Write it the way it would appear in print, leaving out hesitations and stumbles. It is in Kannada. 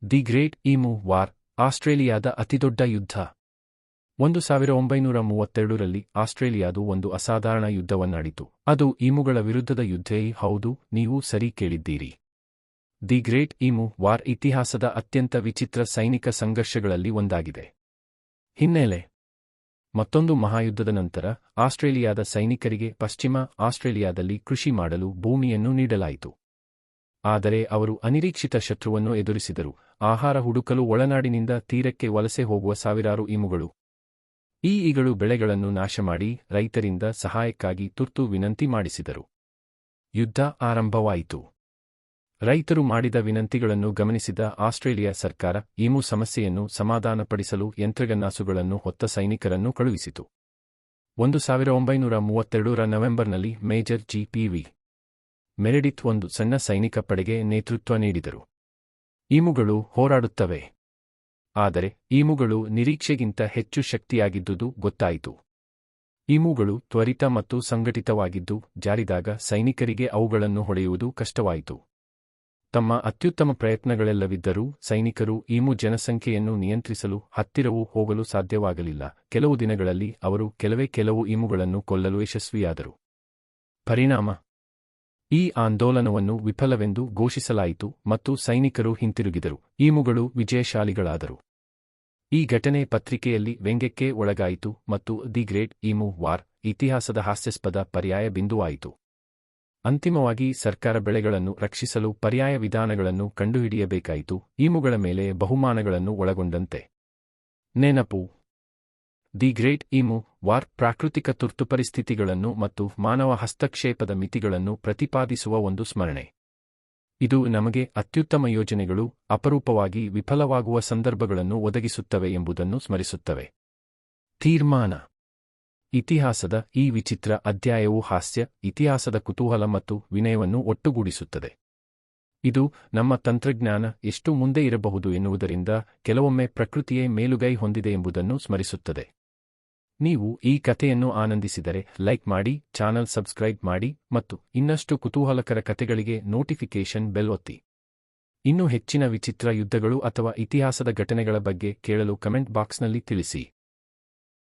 ದಿ ಗ್ರೇಟ್ ಈಮು ವಾರ್, ಆಸ್ಟ್ರೇಲಿಯಾದ ಅತಿದೊಡ್ಡ ಯುದ್ಧ. 1932ರಲ್ಲಿ ಆಸ್ಟ್ರೇಲಿಯಾದು ಒಂದು ಅಸಾಧಾರಣ ಯುದ್ಧವನ್ನಾಡಿತು. ಅದು ಈಮುಗಳ ವಿರುದ್ಧದ ಯುದ್ಧ. ಹೌದು, ನೀವು ಸರಿ ಕೇಳಿದ್ದೀರಿ. ದಿ ಗ್ರೇಟ್ ಈಮು ವಾರ್ ಇತಿಹಾಸದ ಅತ್ಯಂತ ವಿಚಿತ್ರ ಸೈನಿಕ ಸಂಘರ್ಷಗಳಲ್ಲಿ ಒಂದಾಗಿದೆ. ಹಿನ್ನೆಲೆ: ಮತ್ತೊಂದು ಮಹಾಯುದ್ಧದ ನಂತರ ಆಸ್ಟ್ರೇಲಿಯಾದ ಸೈನಿಕರಿಗೆ ಪಶ್ಚಿಮ ಆಸ್ಟ್ರೇಲಿಯಾದಲ್ಲಿ ಕೃಷಿ ಮಾಡಲು ಭೂಮಿಯನ್ನು ನೀಡಲಾಯಿತು. ಆದರೆ ಅವರು ಅನಿರೀಕ್ಷಿತ ಶತ್ರುವನ್ನು ಎದುರಿಸಿದರು: ಆಹಾರ ಹುಡುಕಲು ಒಳನಾಡಿನಿಂದ ತೀರಕ್ಕೆ ವಲಸೆ ಹೋಗುವ ಸಾವಿರಾರು ಈಮುಗಳು. ಈ ಈಗಳು ಬೆಳೆಗಳನ್ನು ನಾಶಮಾಡಿ ರೈತರಿಂದ ಸಹಾಯಕ್ಕಾಗಿ ತುರ್ತು ವಿನಂತಿ ಮಾಡಿಸಿದರು. ಯುದ್ಧ ಆರಂಭವಾಯಿತು. ರೈತರು ಮಾಡಿದ ವಿನಂತಿಗಳನ್ನು ಗಮನಿಸಿದ ಆಸ್ಟ್ರೇಲಿಯಾ ಸರ್ಕಾರ ಈಮು ಸಮಸ್ಯೆಯನ್ನು ಸಮಾಧಾನಪಡಿಸಲು ಯಂತ್ರಗನ್ನಾಸುಗಳನ್ನು ಹೊತ್ತ ಸೈನಿಕರನ್ನು ಕಳುಹಿಸಿತು. 1932ರ ನವೆಂಬರ್ನಲ್ಲಿ ಮೇಜರ್ ಜಿ.ಪಿ.ವಿ. ಮೆರೆಡಿತ್ ಒಂದು ಸಣ್ಣ ಸೈನಿಕ ಪಡೆಗೆ ನೇತೃತ್ವ ನೀಡಿದರು. ಈಮುಗಳು ಹೋರಾಡುತ್ತವೆ. ಆದರೆ ಈಮುಗಳು ನಿರೀಕ್ಷೆಗಿಂತ ಹೆಚ್ಚು ಶಕ್ತಿಯಾಗಿದ್ದುದು ಗೊತ್ತಾಯಿತು. ಈಮುಗಳು ತ್ವರಿತ ಮತ್ತು ಸಂಘಟಿತವಾಗಿದ್ದು, ಜಾರಿದಾಗ ಸೈನಿಕರಿಗೆ ಅವುಗಳನ್ನು ಹೊಡೆಯುವುದು ಕಷ್ಟವಾಯಿತು. ತಮ್ಮ ಅತ್ಯುತ್ತಮ ಪ್ರಯತ್ನಗಳೆಲ್ಲವಿದ್ದರೂ ಸೈನಿಕರು ಈಮು ಜನಸಂಖ್ಯೆಯನ್ನು ನಿಯಂತ್ರಿಸಲು ಹತ್ತಿರವೂ ಹೋಗಲು ಸಾಧ್ಯವಾಗಲಿಲ್ಲ. ಕೆಲವು ದಿನಗಳಲ್ಲಿ ಅವರು ಕೆಲವು ಈಮುಗಳನ್ನು ಕೊಲ್ಲಲು ಯಶಸ್ವಿಯಾದರು. ಪರಿಣಾಮ: ಈ ಆಂದೋಲನವನ್ನು ವಿಫಲವೆಂದು ಘೋಷಿಸಲಾಯಿತು ಮತ್ತು ಸೈನಿಕರು ಹಿಂತಿರುಗಿದರು. ಈಮುಗಳು ವಿಜಯಶಾಲಿಗಳಾದರು. ಈ ಘಟನೆ ಪತ್ರಿಕೆಯಲ್ಲಿ ವ್ಯಂಗ್ಯಕ್ಕೆ ಒಳಗಾಯಿತು ಮತ್ತು ದಿ ಗ್ರೇಟ್ ಈಮು ವಾರ್ ಇತಿಹಾಸದ ಹಾಸ್ಯಾಸ್ಪದ ಪರ್ಯಾಯ ಬಿಂದುವಾಯಿತು. ಅಂತಿಮವಾಗಿ ಸರ್ಕಾರ ಬೆಳೆಗಳನ್ನು ರಕ್ಷಿಸಲು ಪರ್ಯಾಯ ವಿಧಾನಗಳನ್ನು ಕಂಡುಹಿಡಿಯಬೇಕಾಯಿತು, ಈಮುಗಳ ಮೇಲೆ ಬಹುಮಾನಗಳನ್ನು ಒಳಗೊಂಡಂತೆ. ನೆನಪು: ದಿ ಗ್ರೇಟ್ ಈಮು ವಾರ್ ಪ್ರಾಕೃತಿಕ ತುರ್ತುಪರಿಸ್ಥಿತಿಗಳನ್ನು ಮತ್ತು ಮಾನವ ಹಸ್ತಕ್ಷೇಪದ ಮಿತಿಗಳನ್ನು ಪ್ರತಿಪಾದಿಸುವ ಒಂದು ಸ್ಮರಣೆ. ಇದು ನಮಗೆ ಅತ್ಯುತ್ತಮ ಯೋಜನೆಗಳು ಅಪರೂಪವಾಗಿ ವಿಫಲವಾಗುವ ಸಂದರ್ಭಗಳನ್ನು ಒದಗಿಸುತ್ತವೆ ಎಂಬುದನ್ನು ಸ್ಮರಿಸುತ್ತವೆ. ತೀರ್ಮಾನ: ಇತಿಹಾಸದ ಈ ವಿಚಿತ್ರ ಅಧ್ಯಾಯವು ಹಾಸ್ಯ, ಇತಿಹಾಸದ ಕುತೂಹಲ ಮತ್ತು ವಿನಯವನ್ನು ಒಟ್ಟುಗೂಡಿಸುತ್ತದೆ. ಇದು ನಮ್ಮ ತಂತ್ರಜ್ಞಾನ ಎಷ್ಟು ಮುಂದೆ ಇರಬಹುದು ಎನ್ನುವುದರಿಂದ ಕೆಲವೊಮ್ಮೆ ಪ್ರಕೃತಿಯೇ ಮೇಲುಗೈ ಹೊಂದಿದೆ ಎಂಬುದನ್ನು ಸ್ಮರಿಸುತ್ತದೆ. ನೀವು ಈ ಕಥೆಯನ್ನು ಆನಂದಿಸಿದರೆ ಲೈಕ್ ಮಾಡಿ, ಚಾನಲ್ ಸಬ್ಸ್ಕ್ರೈಬ್ ಮಾಡಿ ಮತ್ತು ಇನ್ನಷ್ಟು ಕುತೂಹಲಕರ ಕಥೆಗಳಿಗೆ ನೋಟಿಫಿಕೇಷನ್ ಬೆಲ್ ಒತ್ತಿ. ಇನ್ನೂ ಹೆಚ್ಚಿನ ವಿಚಿತ್ರ ಯುದ್ಧಗಳು ಅಥವಾ ಇತಿಹಾಸದ ಘಟನೆಗಳ ಬಗ್ಗೆ ಕೇಳಲು ಕಮೆಂಟ್ ಬಾಕ್ಸ್ನಲ್ಲಿ ತಿಳಿಸಿ.